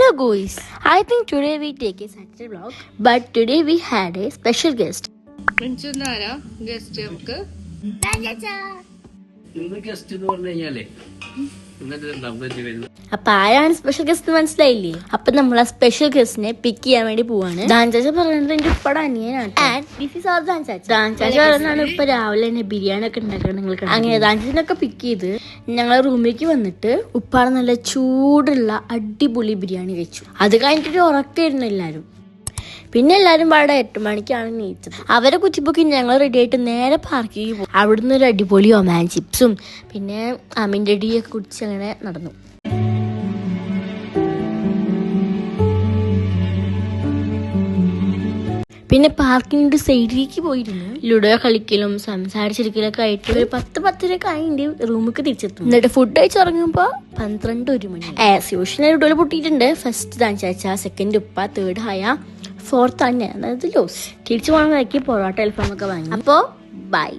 Hello guys, I think today we take a Saturday vlog, but today we had a special guest. അപ്പൊ ആരാണ് special guest മനസ്സിലായില്ലേ? അപ്പൊ നമ്മൾ ആ special ഗസ്റ്റിനെ പിക്ക് ചെയ്യാൻ വേണ്ടി പോവാണ്. ദാൻചാച്ച പറയുന്നത് എന്റെ ഉപ്പയുടെ അനിയനാണ്. ദാൻചാച്ച പറയുന്നതാണ് ഇപ്പൊ രാവിലെ തന്നെ ബിരിയാണി ഒക്കെ ഉണ്ടാക്കണം നിങ്ങൾക്ക്. അങ്ങനെ ദാൻചാച്ചിനൊക്കെ പിക്ക് ചെയ്ത് ഞങ്ങൾ റൂമിലേക്ക് വന്നിട്ട് ഉപ്പാടെ നല്ല ചൂടുള്ള അടിപൊളി ബിരിയാണി കഴിച്ചു. അത് കഴിഞ്ഞിട്ട് ഉറക്കായിരുന്നു എല്ലാരും. പിന്നെ എല്ലാരും പാടെ 8 മണിക്കാണ് നീച്ചത്. അവരെ കുറ്റിപ്പൊക്കി ഞങ്ങൾ റെഡി ആയിട്ട് നേരെ പാർക്കിലേക്ക് പോകും. അവിടുന്ന് ഒരു അടിപൊളി ഒമാൻ ചിപ്സും പിന്നെ അമീൻ്റെ ഡീയൊക്കെ കുടിച്ച് അങ്ങനെ നടന്നു. പിന്നെ പാർക്കിങ്ങിന്റെ സൈഡിലേക്ക് പോയിരുന്നു. ലുഡോ കളിക്കലും സംസാരിച്ചിരിക്കലൊക്കെ ആയിട്ട് ഒരു 10-10:30 കഴിഞ്ഞ് റൂമിലേക്ക് തിരിച്ചെത്തും. എന്നിട്ട് ഫുഡ് കഴിച്ചിറങ്ങുമ്പോ 12-1 മണി. ആസ് യൂഷ്വൽ ലുഡോയിൽ പൊട്ടിയിട്ടുണ്ട്. ഫസ്റ്റ് ദാൻചാച്ച, സെക്കൻഡ് ഉപ്പ, തേർഡ് ഹയ, ഫോർത്ത് തന്നെ, അതായത് ലോസ്. തിരിച്ചു പോകാൻ പൊറോട്ട അൽഫാമൊക്കെ വാങ്ങി. അപ്പോ ബൈ.